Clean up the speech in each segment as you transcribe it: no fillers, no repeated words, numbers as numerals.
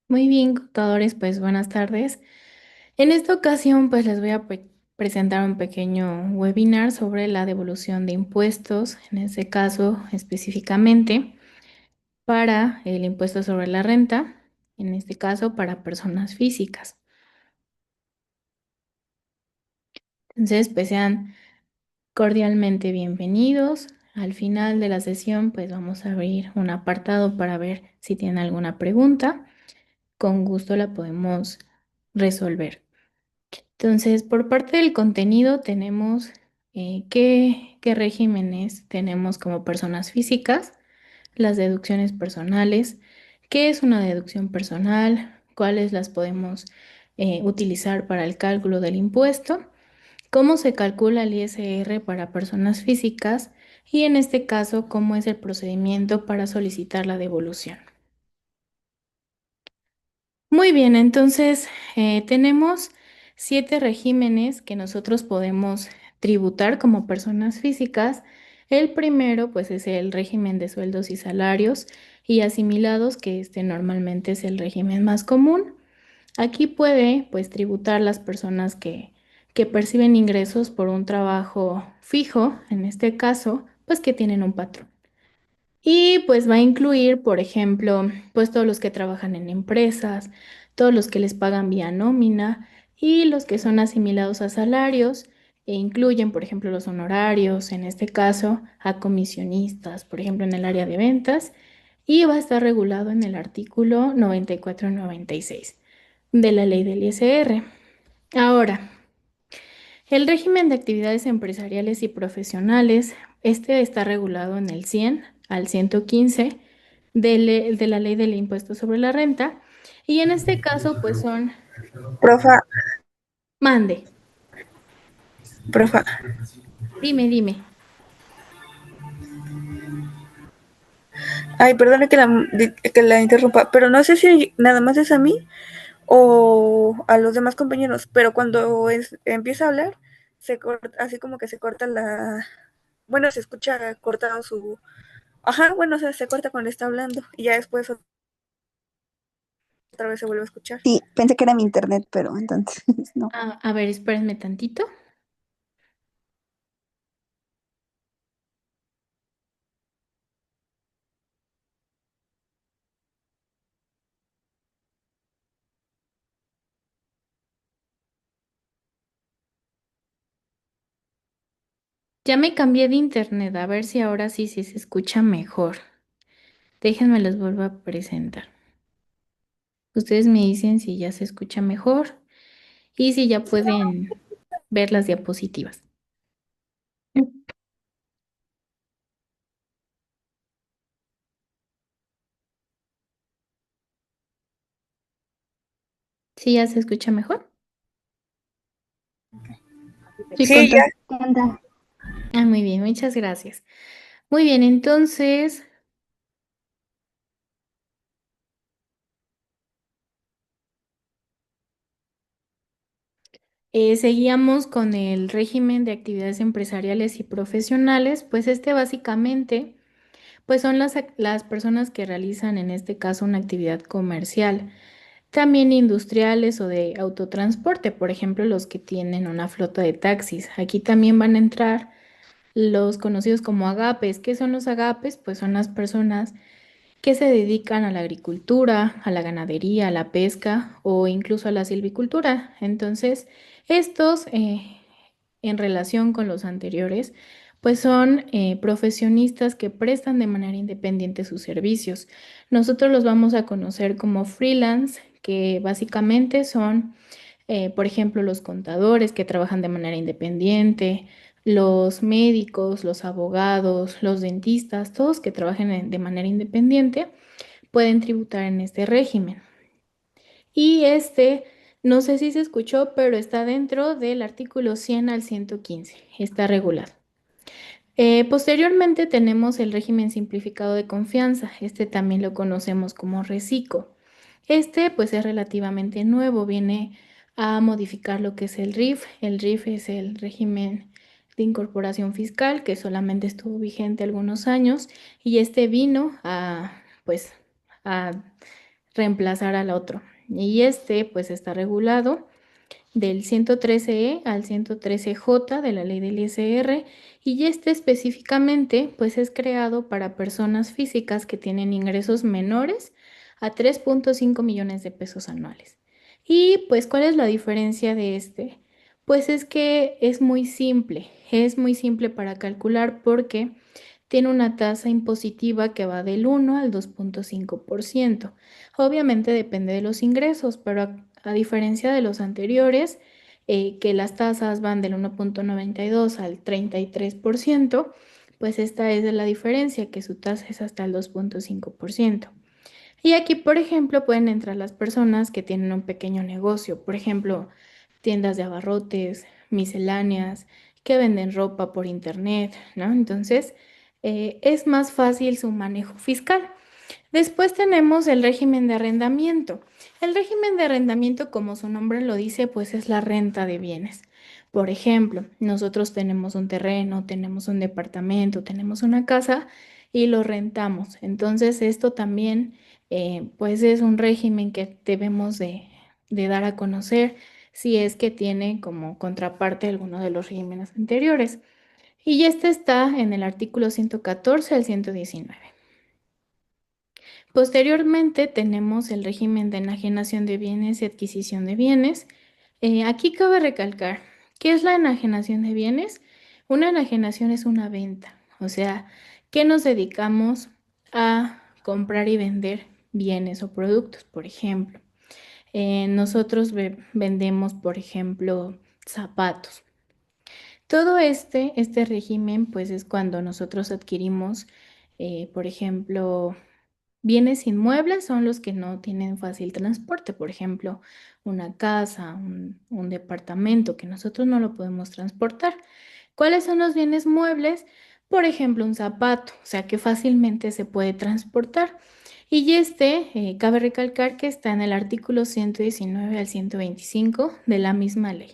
Muy bien, contadores, pues buenas tardes. En esta ocasión, pues les voy a presentar un pequeño webinar sobre la devolución de impuestos, en este caso específicamente para el impuesto sobre la renta, en este caso para personas físicas. Entonces, pues sean cordialmente bienvenidos. Al final de la sesión, pues vamos a abrir un apartado para ver si tienen alguna pregunta. Con gusto la podemos resolver. Entonces, por parte del contenido tenemos qué regímenes tenemos como personas físicas, las deducciones personales, qué es una deducción personal, cuáles las podemos utilizar para el cálculo del impuesto, cómo se calcula el ISR para personas físicas y en este caso, cómo es el procedimiento para solicitar la devolución. Muy bien, entonces tenemos 7 regímenes que nosotros podemos tributar como personas físicas. El primero, pues, es el régimen de sueldos y salarios y asimilados, que este normalmente es el régimen más común. Aquí puede, pues, tributar las personas que perciben ingresos por un trabajo fijo, en este caso, pues, que tienen un patrón. Y pues va a incluir, por ejemplo, pues todos los que trabajan en empresas, todos los que les pagan vía nómina y los que son asimilados a salarios e incluyen, por ejemplo, los honorarios, en este caso, a comisionistas, por ejemplo, en el área de ventas, y va a estar regulado en el artículo 94 y 96 de la ley del ISR. Ahora, el régimen de actividades empresariales y profesionales, este está regulado en el 100 al 115 de la ley del impuesto sobre la renta. Y en este caso, pues son, Profa, mande, profa. dime. Ay, perdone que la interrumpa, pero no sé si nada más es a mí o a los demás compañeros, pero cuando empieza a hablar, se corta, así como que se corta la... Bueno, se escucha cortado su... Ajá, bueno, o sea, se corta cuando está hablando y ya después otra vez se vuelve a escuchar. Sí, pensé que era mi internet, pero entonces no. A ver, espérenme tantito. Ya me cambié de internet, a ver si ahora sí se escucha mejor. Déjenme los vuelvo a presentar. Ustedes me dicen si ya se escucha mejor y si ya pueden ver las diapositivas. ¿Sí ya se escucha mejor? Sí, Sí, ya. contando. ¿Qué onda? Ah, muy bien, muchas gracias. Muy bien, entonces seguíamos con el régimen de actividades empresariales y profesionales, pues este básicamente, pues son las personas que realizan en este caso una actividad comercial, también industriales o de autotransporte, por ejemplo, los que tienen una flota de taxis. Aquí también van a entrar los conocidos como agapes. ¿Qué son los agapes? Pues son las personas que se dedican a la agricultura, a la ganadería, a la pesca o incluso a la silvicultura. Entonces, estos, en relación con los anteriores, pues son profesionistas que prestan de manera independiente sus servicios. Nosotros los vamos a conocer como freelance, que básicamente son, por ejemplo, los contadores que trabajan de manera independiente, los médicos, los abogados, los dentistas, todos que trabajen de manera independiente, pueden tributar en este régimen. Y este, no sé si se escuchó, pero está dentro del artículo 100 al 115, está regulado. Posteriormente tenemos el régimen simplificado de confianza, este también lo conocemos como RECICO. Este pues es relativamente nuevo, viene a modificar lo que es el RIF. El RIF es el régimen de incorporación fiscal que solamente estuvo vigente algunos años y este vino a pues a reemplazar al otro. Y este pues está regulado del 113E al 113J de la ley del ISR y este específicamente pues es creado para personas físicas que tienen ingresos menores a 3.5 millones de pesos anuales. Y pues ¿cuál es la diferencia de este? Pues es que es muy simple para calcular porque tiene una tasa impositiva que va del 1 al 2.5%. Obviamente depende de los ingresos, pero a diferencia de los anteriores, que las tasas van del 1.92 al 33%, pues esta es de la diferencia, que su tasa es hasta el 2.5%. Y aquí, por ejemplo, pueden entrar las personas que tienen un pequeño negocio, por ejemplo, tiendas de abarrotes, misceláneas, que venden ropa por internet, ¿no? Entonces, es más fácil su manejo fiscal. Después tenemos el régimen de arrendamiento. El régimen de arrendamiento, como su nombre lo dice, pues es la renta de bienes. Por ejemplo, nosotros tenemos un terreno, tenemos un departamento, tenemos una casa y lo rentamos. Entonces, esto también, pues es un régimen que debemos de dar a conocer si es que tiene como contraparte alguno de los regímenes anteriores. Y este está en el artículo 114 al 119. Posteriormente tenemos el régimen de enajenación de bienes y adquisición de bienes. Aquí cabe recalcar, ¿qué es la enajenación de bienes? Una enajenación es una venta, o sea, que nos dedicamos a comprar y vender bienes o productos, por ejemplo. Nosotros vendemos, por ejemplo, zapatos. Todo este régimen, pues es cuando nosotros adquirimos, por ejemplo, bienes inmuebles son los que no tienen fácil transporte, por ejemplo, una casa, un departamento que nosotros no lo podemos transportar. ¿Cuáles son los bienes muebles? Por ejemplo, un zapato, o sea que fácilmente se puede transportar. Y cabe recalcar que está en el artículo 119 al 125 de la misma ley.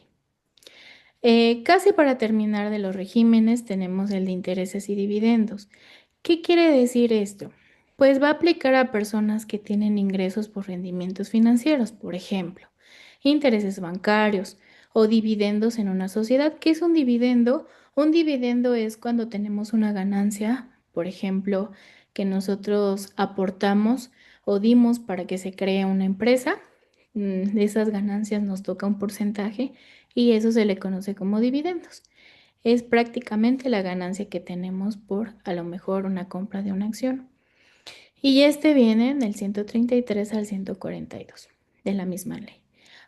Casi para terminar de los regímenes tenemos el de intereses y dividendos. ¿Qué quiere decir esto? Pues va a aplicar a personas que tienen ingresos por rendimientos financieros, por ejemplo, intereses bancarios o dividendos en una sociedad. ¿Qué es un dividendo? Un dividendo es cuando tenemos una ganancia, por ejemplo, que nosotros aportamos o dimos para que se cree una empresa. De esas ganancias nos toca un porcentaje y eso se le conoce como dividendos. Es prácticamente la ganancia que tenemos por a lo mejor una compra de una acción. Y este viene del 133 al 142 de la misma ley.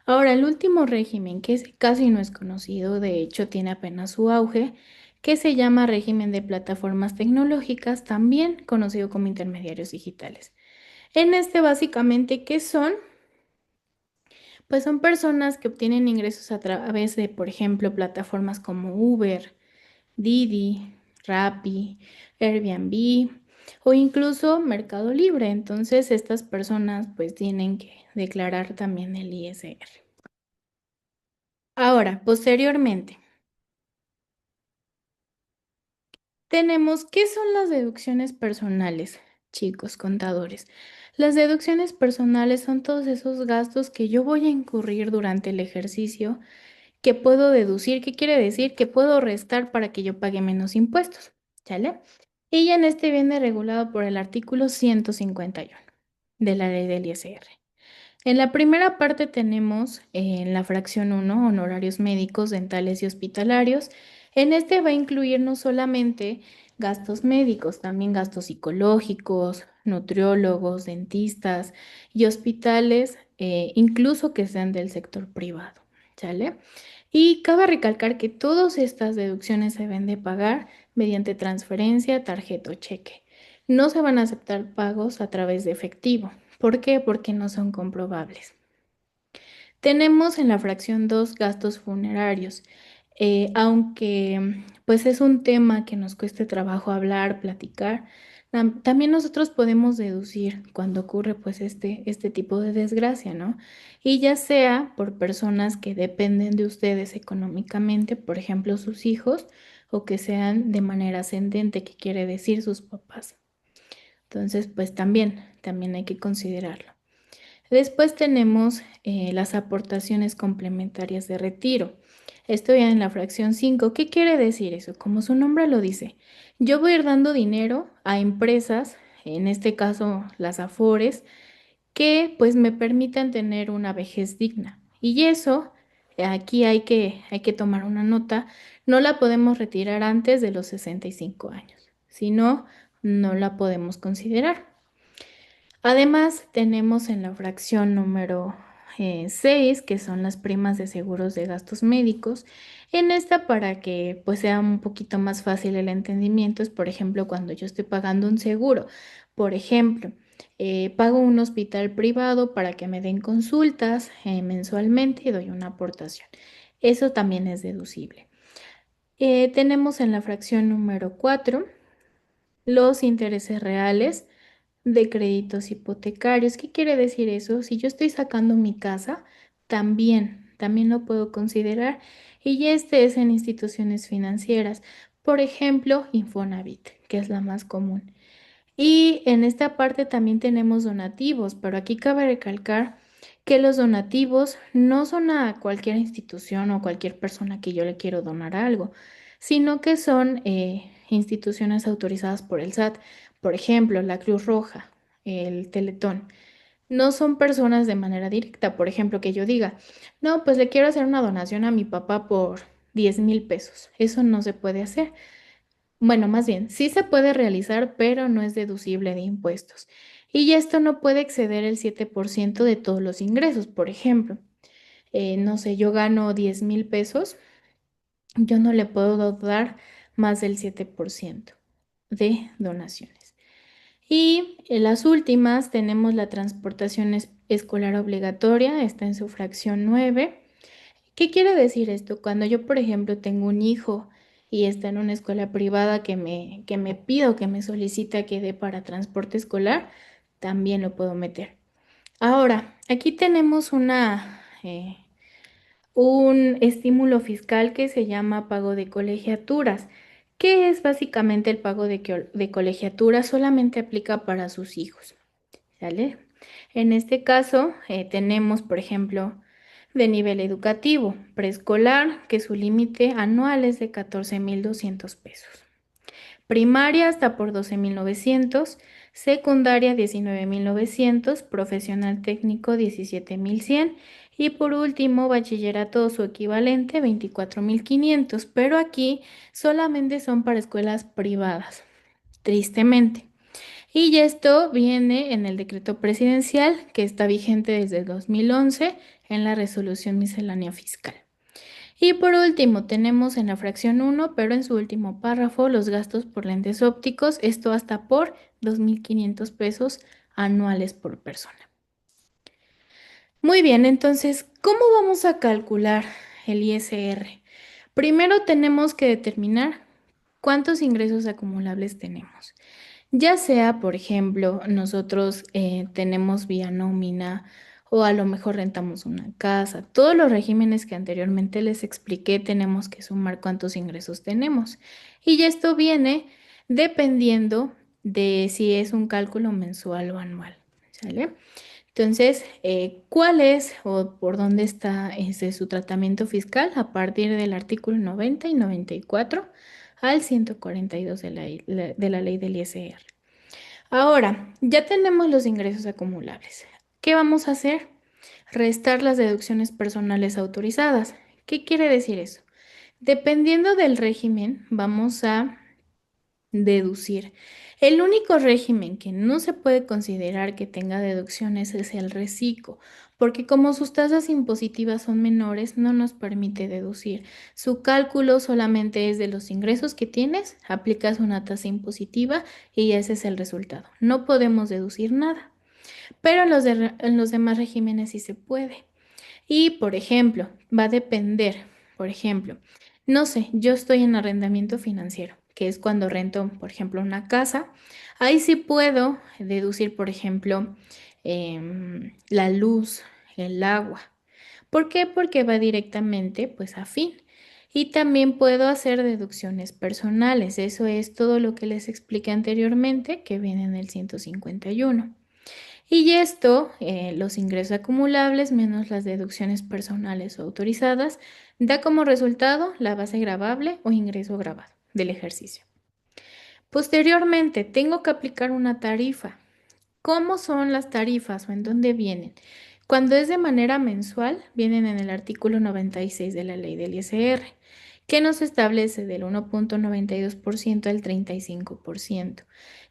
Ahora, el último régimen, casi no es conocido, de hecho tiene apenas su auge, que se llama régimen de plataformas tecnológicas, también conocido como intermediarios digitales. En este básicamente, ¿qué son? Pues son personas que obtienen ingresos a través de, por ejemplo, plataformas como Uber, Didi, Rappi, Airbnb o incluso Mercado Libre. Entonces, estas personas pues tienen que declarar también el ISR. Ahora, posteriormente, tenemos, ¿qué son las deducciones personales, chicos contadores? Las deducciones personales son todos esos gastos que yo voy a incurrir durante el ejercicio que puedo deducir. ¿Qué quiere decir? Que puedo restar para que yo pague menos impuestos, ¿sale? Y ya en este viene regulado por el artículo 151 de la ley del ISR. En la primera parte tenemos en la fracción 1 honorarios médicos, dentales y hospitalarios. En este va a incluir no solamente gastos médicos, también gastos psicológicos, nutriólogos, dentistas y hospitales, incluso que sean del sector privado, ¿sale? Y cabe recalcar que todas estas deducciones se deben de pagar mediante transferencia, tarjeta o cheque. No se van a aceptar pagos a través de efectivo. ¿Por qué? Porque no son comprobables. Tenemos en la fracción 2 gastos funerarios. Aunque pues es un tema que nos cueste trabajo hablar, platicar, también nosotros podemos deducir cuando ocurre pues este tipo de desgracia, ¿no? Y ya sea por personas que dependen de ustedes económicamente, por ejemplo sus hijos, o que sean de manera ascendente, que quiere decir sus papás. Entonces pues también hay que considerarlo. Después tenemos las aportaciones complementarias de retiro. Esto ya en la fracción 5. ¿Qué quiere decir eso? Como su nombre lo dice, yo voy a ir dando dinero a empresas, en este caso las Afores, que pues me permitan tener una vejez digna. Y eso, aquí hay que tomar una nota, no la podemos retirar antes de los 65 años, si no, no la podemos considerar. Además, tenemos en la fracción número 6, que son las primas de seguros de gastos médicos. En esta, para que pues sea un poquito más fácil el entendimiento, es por ejemplo cuando yo estoy pagando un seguro. Por ejemplo, pago un hospital privado para que me den consultas mensualmente y doy una aportación. Eso también es deducible. Tenemos en la fracción número 4 los intereses reales de créditos hipotecarios. ¿Qué quiere decir eso? Si yo estoy sacando mi casa, también lo puedo considerar. Y este es en instituciones financieras, por ejemplo, Infonavit, que es la más común. Y en esta parte también tenemos donativos, pero aquí cabe recalcar que los donativos no son a cualquier institución o cualquier persona que yo le quiero donar algo, sino que son instituciones autorizadas por el SAT, por ejemplo, la Cruz Roja, el Teletón. No son personas de manera directa, por ejemplo, que yo diga, no, pues le quiero hacer una donación a mi papá por 10,000 pesos. Eso no se puede hacer. Bueno, más bien, sí se puede realizar, pero no es deducible de impuestos. Y esto no puede exceder el 7% de todos los ingresos. Por ejemplo, no sé, yo gano 10,000 pesos, yo no le puedo dar más del 7% de donaciones. Y en las últimas tenemos la transportación escolar obligatoria, está en su fracción 9. ¿Qué quiere decir esto? Cuando yo, por ejemplo, tengo un hijo y está en una escuela privada que me pida o que me solicita que dé para transporte escolar, también lo puedo meter. Ahora, aquí tenemos un estímulo fiscal que se llama pago de colegiaturas. ¿Qué es básicamente el pago de colegiaturas? Solamente aplica para sus hijos. ¿Sale? En este caso, tenemos, por ejemplo, de nivel educativo, preescolar, que su límite anual es de 14,200 pesos. Primaria hasta por 12,900, secundaria 19,900, profesional técnico 17,100 y por último bachillerato o su equivalente 24,500, pero aquí solamente son para escuelas privadas, tristemente. Y esto viene en el decreto presidencial que está vigente desde el 2011 en la resolución miscelánea fiscal. Y por último, tenemos en la fracción 1, pero en su último párrafo, los gastos por lentes ópticos, esto hasta por 2,500 pesos anuales por persona. Muy bien, entonces, ¿cómo vamos a calcular el ISR? Primero tenemos que determinar cuántos ingresos acumulables tenemos. Ya sea, por ejemplo, nosotros tenemos vía nómina o a lo mejor rentamos una casa. Todos los regímenes que anteriormente les expliqué tenemos que sumar cuántos ingresos tenemos. Y esto viene dependiendo de si es un cálculo mensual o anual. ¿Sale? Entonces, ¿cuál es o por dónde está su tratamiento fiscal? A partir del artículo 90 y 94 al 142 de la ley del ISR. Ahora, ya tenemos los ingresos acumulables. ¿Qué vamos a hacer? Restar las deducciones personales autorizadas. ¿Qué quiere decir eso? Dependiendo del régimen, vamos a deducir. El único régimen que no se puede considerar que tenga deducciones es el reciclo, porque como sus tasas impositivas son menores, no nos permite deducir. Su cálculo solamente es de los ingresos que tienes, aplicas una tasa impositiva y ese es el resultado. No podemos deducir nada, pero en los demás regímenes sí se puede. Y, por ejemplo, va a depender, por ejemplo, no sé, yo estoy en arrendamiento financiero, que es cuando rento, por ejemplo, una casa. Ahí sí puedo deducir, por ejemplo, la luz, el agua. ¿Por qué? Porque va directamente, pues, a fin. Y también puedo hacer deducciones personales. Eso es todo lo que les expliqué anteriormente, que viene en el 151. Y esto, los ingresos acumulables menos las deducciones personales o autorizadas, da como resultado la base gravable o ingreso gravado del ejercicio. Posteriormente, tengo que aplicar una tarifa. ¿Cómo son las tarifas o en dónde vienen? Cuando es de manera mensual, vienen en el artículo 96 de la ley del ISR, que nos establece del 1.92% al 35%.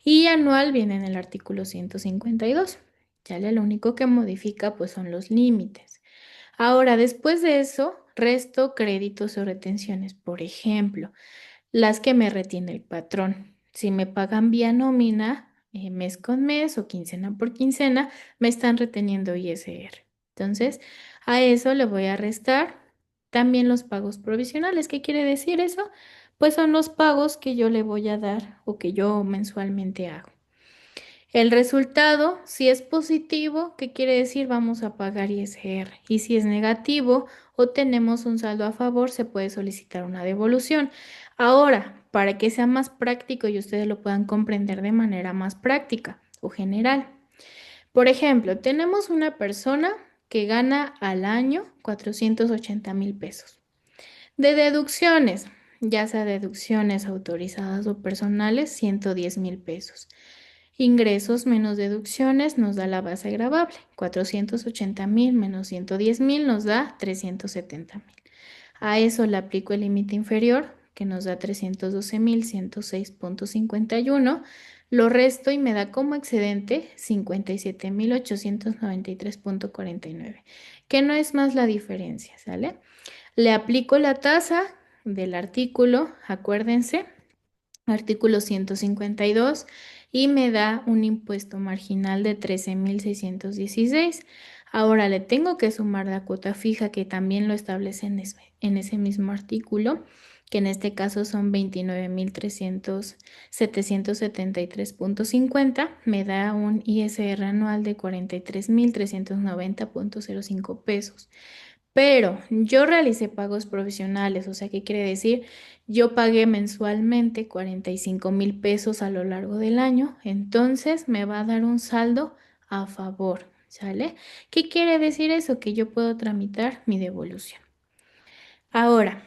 Y anual viene en el artículo 152. Ya lo único que modifica pues son los límites. Ahora, después de eso, resto créditos o retenciones. Por ejemplo, las que me retiene el patrón. Si me pagan vía nómina, mes con mes o quincena por quincena, me están reteniendo ISR. Entonces, a eso le voy a restar también los pagos provisionales. ¿Qué quiere decir eso? Pues son los pagos que yo le voy a dar o que yo mensualmente hago. El resultado, si es positivo, ¿qué quiere decir? Vamos a pagar ISR. Y si es negativo o tenemos un saldo a favor, se puede solicitar una devolución. Ahora, para que sea más práctico y ustedes lo puedan comprender de manera más práctica o general. Por ejemplo, tenemos una persona que gana al año 480,000 pesos. De deducciones, ya sea deducciones autorizadas o personales, 110,000 pesos. Ingresos menos deducciones nos da la base gravable. 480,000 menos 110,000 nos da 370,000. A eso le aplico el límite inferior, que nos da 312,106,51. Lo resto y me da como excedente 57,893,49, que no es más la diferencia, ¿sale? Le aplico la tasa del artículo, acuérdense, artículo 152, y me da un impuesto marginal de 13,616. Ahora le tengo que sumar la cuota fija que también lo establece en ese mismo artículo, que en este caso son 29,773,50. Me da un ISR anual de 43,390,05 pesos. Pero yo realicé pagos provisionales, o sea, ¿qué quiere decir? Yo pagué mensualmente 45,000 pesos a lo largo del año, entonces me va a dar un saldo a favor, ¿sale? ¿Qué quiere decir eso? Que yo puedo tramitar mi devolución. Ahora,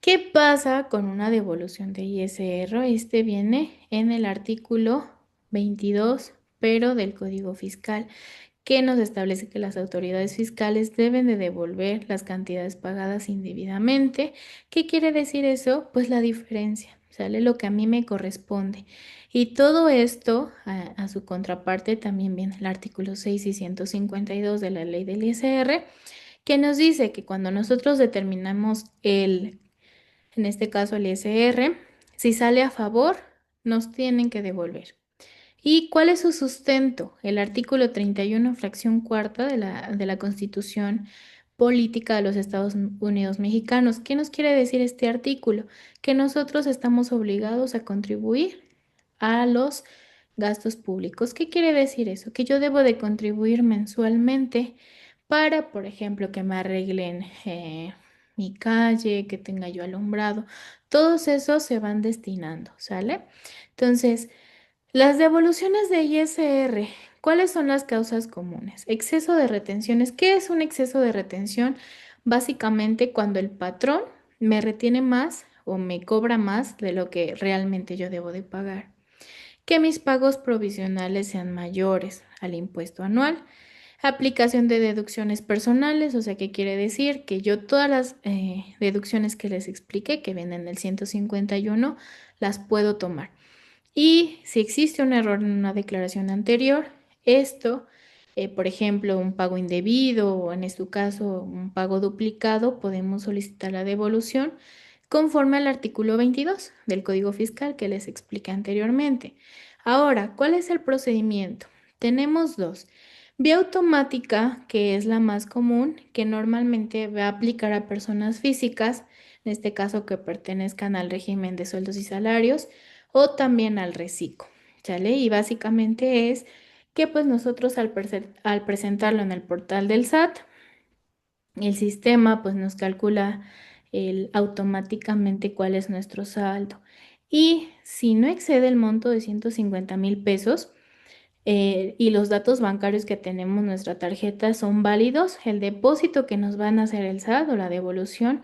¿qué pasa con una devolución de ISR? Este viene en el artículo 22, pero del Código Fiscal, que nos establece que las autoridades fiscales deben de devolver las cantidades pagadas indebidamente. ¿Qué quiere decir eso? Pues la diferencia, ¿sale? Lo que a mí me corresponde. Y todo esto, a su contraparte, también viene el artículo 6 y 152 de la ley del ISR, que nos dice que cuando nosotros determinamos en este caso el ISR, si sale a favor, nos tienen que devolver. ¿Y cuál es su sustento? El artículo 31, fracción cuarta de la Constitución Política de los Estados Unidos Mexicanos. ¿Qué nos quiere decir este artículo? Que nosotros estamos obligados a contribuir a los gastos públicos. ¿Qué quiere decir eso? Que yo debo de contribuir mensualmente para, por ejemplo, que me arreglen mi calle, que tenga yo alumbrado. Todos esos se van destinando, ¿sale? Entonces, las devoluciones de ISR, ¿cuáles son las causas comunes? Exceso de retenciones. ¿Qué es un exceso de retención? Básicamente cuando el patrón me retiene más o me cobra más de lo que realmente yo debo de pagar. Que mis pagos provisionales sean mayores al impuesto anual. Aplicación de deducciones personales, o sea, ¿qué quiere decir? Que yo todas las deducciones que les expliqué, que vienen del 151, las puedo tomar. Y si existe un error en una declaración anterior, esto, por ejemplo, un pago indebido o en este caso un pago duplicado, podemos solicitar la devolución conforme al artículo 22 del Código Fiscal que les expliqué anteriormente. Ahora, ¿cuál es el procedimiento? Tenemos dos. Vía automática, que es la más común, que normalmente va a aplicar a personas físicas, en este caso que pertenezcan al régimen de sueldos y salarios, o también al reciclo, ¿sale? Y básicamente es que pues nosotros al presentarlo en el portal del SAT, el sistema pues nos calcula automáticamente cuál es nuestro saldo. Y si no excede el monto de 150,000 pesos, y los datos bancarios que tenemos en nuestra tarjeta son válidos, el depósito que nos van a hacer el SAT o la devolución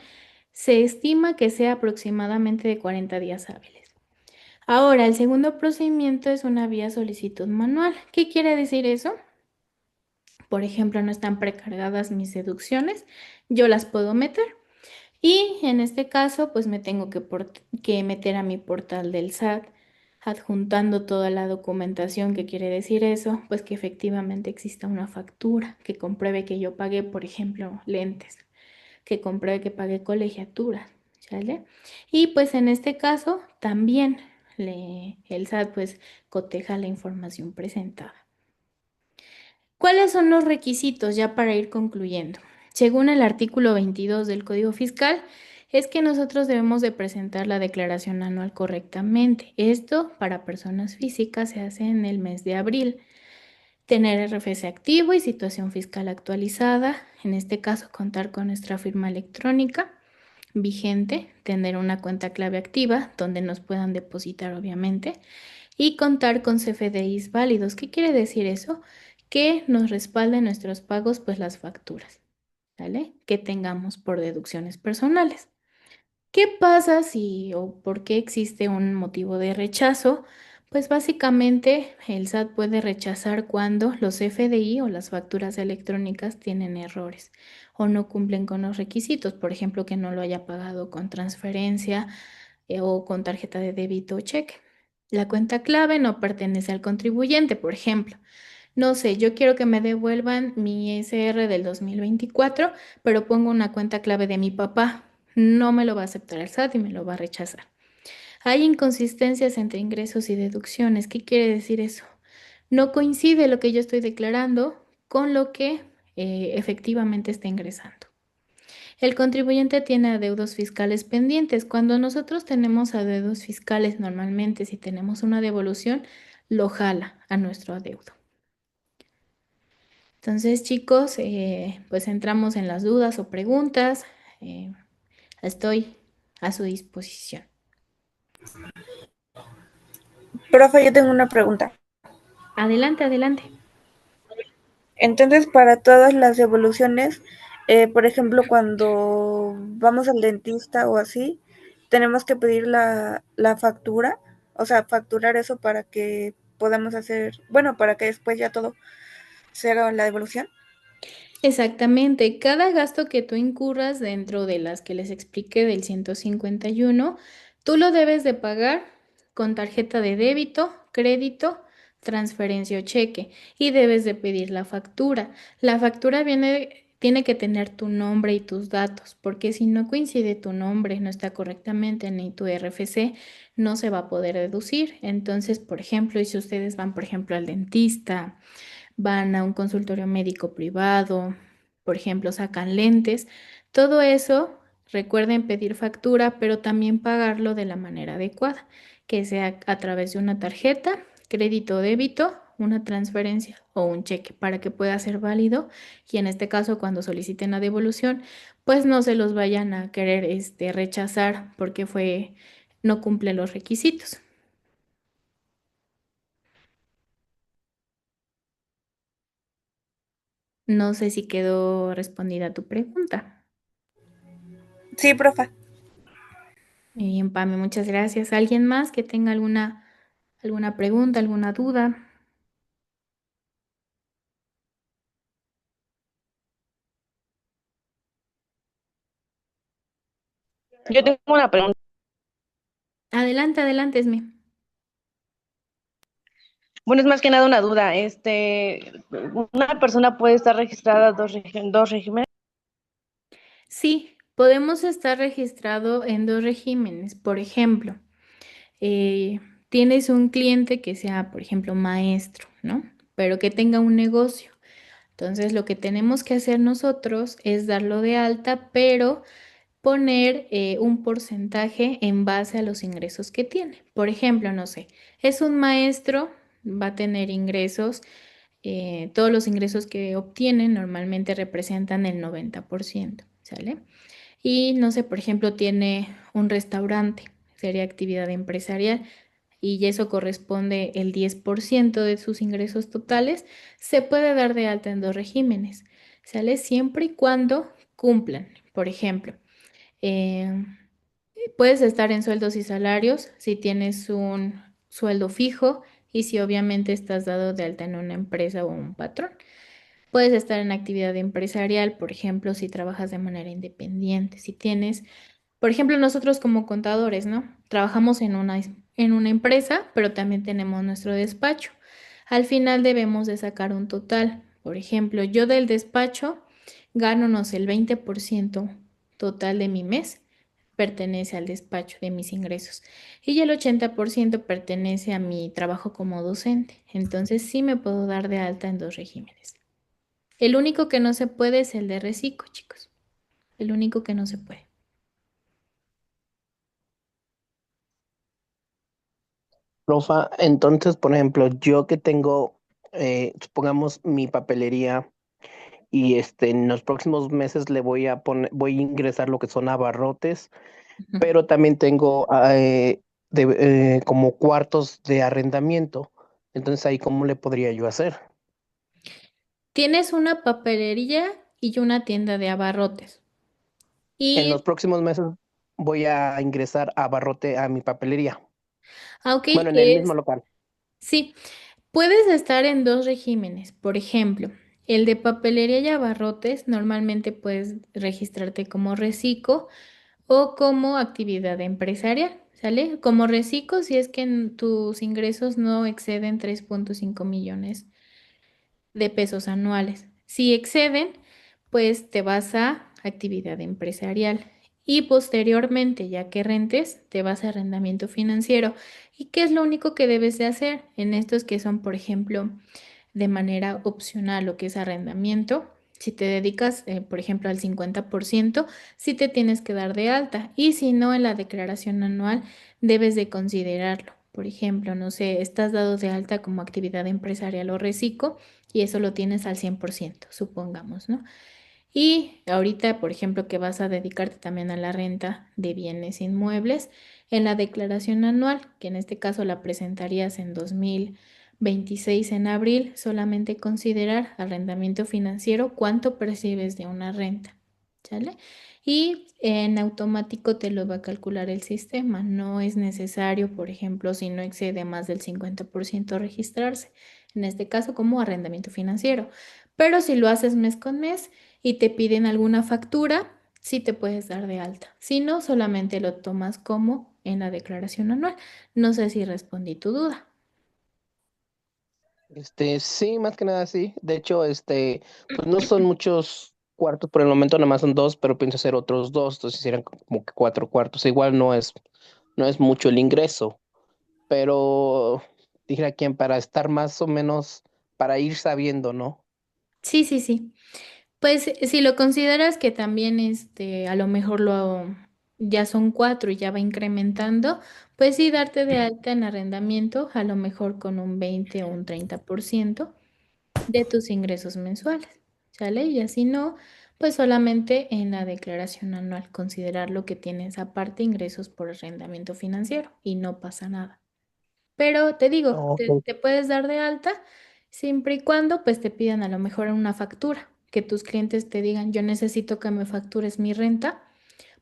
se estima que sea aproximadamente de 40 días hábiles. Ahora, el segundo procedimiento es una vía solicitud manual. ¿Qué quiere decir eso? Por ejemplo, no están precargadas mis deducciones, yo las puedo meter. Y en este caso, pues me tengo que meter a mi portal del SAT, adjuntando toda la documentación. ¿Que quiere decir eso? Pues que efectivamente exista una factura que compruebe que yo pagué, por ejemplo, lentes, que compruebe que pagué colegiaturas, ¿sale? Y pues en este caso también el SAT pues coteja la información presentada. ¿Cuáles son los requisitos ya para ir concluyendo? Según el artículo 22 del Código Fiscal, es que nosotros debemos de presentar la declaración anual correctamente. Esto para personas físicas se hace en el mes de abril. Tener RFC activo y situación fiscal actualizada. En este caso, contar con nuestra firma electrónica vigente, tener una cuenta clave activa donde nos puedan depositar obviamente y contar con CFDIs válidos. ¿Qué quiere decir eso? Que nos respalden nuestros pagos, pues las facturas, ¿vale? Que tengamos por deducciones personales. ¿Qué pasa si o por qué existe un motivo de rechazo? Pues básicamente el SAT puede rechazar cuando los FDI o las facturas electrónicas tienen errores o no cumplen con los requisitos, por ejemplo, que no lo haya pagado con transferencia o con tarjeta de débito o cheque. La cuenta clave no pertenece al contribuyente, por ejemplo. No sé, yo quiero que me devuelvan mi SR del 2024, pero pongo una cuenta clave de mi papá. No me lo va a aceptar el SAT y me lo va a rechazar. Hay inconsistencias entre ingresos y deducciones. ¿Qué quiere decir eso? No coincide lo que yo estoy declarando con lo que efectivamente está ingresando. El contribuyente tiene adeudos fiscales pendientes. Cuando nosotros tenemos adeudos fiscales, normalmente si tenemos una devolución, lo jala a nuestro adeudo. Entonces, chicos, pues entramos en las dudas o preguntas. eh, Estoy a su disposición. Profe, yo tengo una pregunta. Adelante, adelante. Entonces, para todas las devoluciones, por ejemplo, cuando vamos al dentista o así, tenemos que pedir la factura, o sea, facturar eso para que podamos hacer, bueno, para que después ya todo se haga la devolución. Exactamente, cada gasto que tú incurras dentro de las que les expliqué del 151, tú lo debes de pagar con tarjeta de débito, crédito, transferencia o cheque y debes de pedir la factura. La factura tiene que tener tu nombre y tus datos, porque si no coincide tu nombre, no está correctamente ni tu RFC, no se va a poder deducir. Entonces, por ejemplo, y si ustedes van, por ejemplo, al dentista, van a un consultorio médico privado, por ejemplo, sacan lentes, todo eso, recuerden pedir factura, pero también pagarlo de la manera adecuada, que sea a través de una tarjeta, crédito o débito, una transferencia o un cheque para que pueda ser válido y en este caso cuando soliciten la devolución, pues no se los vayan a querer rechazar porque no cumple los requisitos. No sé si quedó respondida tu pregunta. Sí, profe. Muy bien, Pame, muchas gracias. ¿Alguien más que tenga alguna pregunta, alguna duda? Yo tengo una pregunta. Adelante, adelante, Esme. Bueno, es más que nada una duda. ¿Una persona puede estar registrada dos regímenes? Sí, podemos estar registrado en dos regímenes. Por ejemplo, eh, tienes un cliente que sea, por ejemplo, maestro, ¿no? Pero que tenga un negocio. Entonces, lo que tenemos que hacer nosotros es darlo de alta, pero poner un porcentaje en base a los ingresos que tiene. Por ejemplo, no sé, es un maestro, va a tener ingresos, todos los ingresos que obtienen normalmente representan el 90%, ¿sale? Y no sé, por ejemplo, tiene un restaurante, sería actividad empresarial y eso corresponde el 10% de sus ingresos totales, se puede dar de alta en dos regímenes, ¿sale? Siempre y cuando cumplan. Por ejemplo, eh, puedes estar en sueldos y salarios si tienes un sueldo fijo y si obviamente estás dado de alta en una empresa o un patrón. Puedes estar en actividad empresarial, por ejemplo, si trabajas de manera independiente, si tienes, por ejemplo, nosotros como contadores, ¿no? Trabajamos en una empresa, pero también tenemos nuestro despacho. Al final debemos de sacar un total. Por ejemplo, yo del despacho gano, no sé, el 20% total de mi mes pertenece al despacho de mis ingresos y el 80% pertenece a mi trabajo como docente. Entonces sí me puedo dar de alta en dos regímenes. El único que no se puede es el de reciclo, chicos. El único que no se puede. Profa, entonces, por ejemplo, yo que tengo, supongamos mi papelería y en los próximos meses le voy a ingresar lo que son abarrotes, Ujú. pero también tengo como cuartos de arrendamiento. Entonces ahí, ¿cómo le podría yo hacer? Tienes una papelería y una tienda de abarrotes. En los Y, próximos meses voy a ingresar abarrote a mi papelería. ok, Bueno, en el mismo local. sí, puedes estar en dos regímenes. Por ejemplo, el de papelería y abarrotes, normalmente puedes registrarte como reciclo o como actividad empresarial, ¿sale? Como reciclo si es que tus ingresos no exceden 3,5 millones de pesos anuales. Si exceden, pues te vas a actividad empresarial y posteriormente, ya que rentes, te vas a arrendamiento financiero. ¿Y qué es lo único que debes de hacer en estos que son, por ejemplo, de manera opcional, lo que es arrendamiento? Si te dedicas, por ejemplo, al 50%, sí te tienes que dar de alta y si no, en la declaración anual debes de considerarlo. Por ejemplo, no sé, estás dado de alta como actividad empresarial o reciclo y eso lo tienes al 100%, supongamos, ¿no? Y ahorita, por ejemplo, que vas a dedicarte también a la renta de bienes inmuebles, en la declaración anual, que en este caso la presentarías en 2026 en abril, solamente considerar arrendamiento financiero, cuánto percibes de una renta, ¿sale? Y en automático te lo va a calcular el sistema. No es necesario, por ejemplo, si no excede más del 50% registrarse, en este caso como arrendamiento financiero. Pero si lo haces mes con mes, y te piden alguna factura, sí te puedes dar de alta. Si no, solamente lo tomas como en la declaración anual. No sé si respondí tu duda. Sí, más que nada sí. De hecho, pues no son muchos cuartos por el momento, nada más son dos, pero pienso hacer otros dos, entonces serían como que cuatro cuartos. Igual no es mucho el ingreso, pero dije a quién para estar más o menos, para ir sabiendo, ¿no? Sí, sí, sí. Pues si lo consideras que también a lo mejor ya son cuatro y ya va incrementando, pues sí darte de alta en arrendamiento, a lo mejor con un 20 o un 30% de tus ingresos mensuales, ¿sale? Y así no, pues solamente en la declaración anual considerar lo que tienes aparte ingresos por arrendamiento financiero y no pasa nada. Pero te digo, te, Ok. te puedes dar de alta siempre y cuando pues te pidan a lo mejor una factura, que tus clientes te digan, yo necesito que me factures mi renta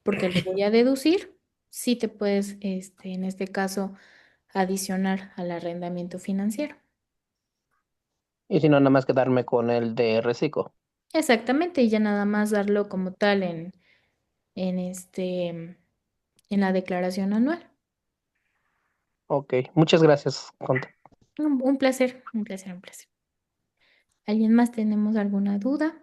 porque lo voy a deducir. Sí te puedes, en este caso, adicionar al arrendamiento financiero. Y si no, nada más quedarme con el de reciclo. Exactamente, y ya nada más darlo como tal en la declaración anual. Ok, muchas gracias, Conta. Un placer, un placer, un placer. ¿Alguien más tenemos alguna duda?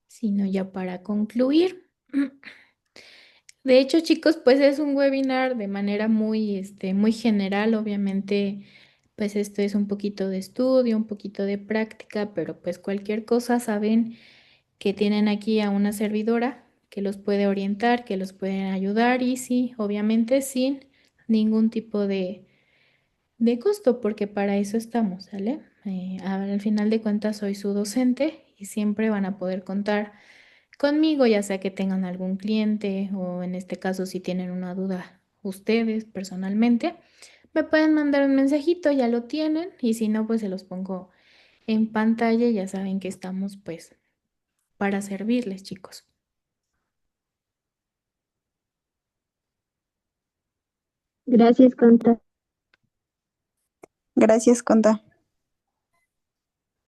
Si no, ya para concluir. De hecho, chicos, pues es un webinar de manera muy general. Obviamente, pues esto es un poquito de estudio, un poquito de práctica, pero pues cualquier cosa saben que tienen aquí a una servidora que los puede orientar, que los puede ayudar y sí, obviamente sin ningún tipo de costo, porque para eso estamos, ¿sale? Al final de cuentas soy su docente y siempre van a poder contar conmigo, ya sea que tengan algún cliente o en este caso si tienen una duda ustedes personalmente, me pueden mandar un mensajito, ya lo tienen, y si no, pues se los pongo en pantalla, ya saben que estamos pues para servirles, chicos. Gracias, Conta. Gracias, Conta.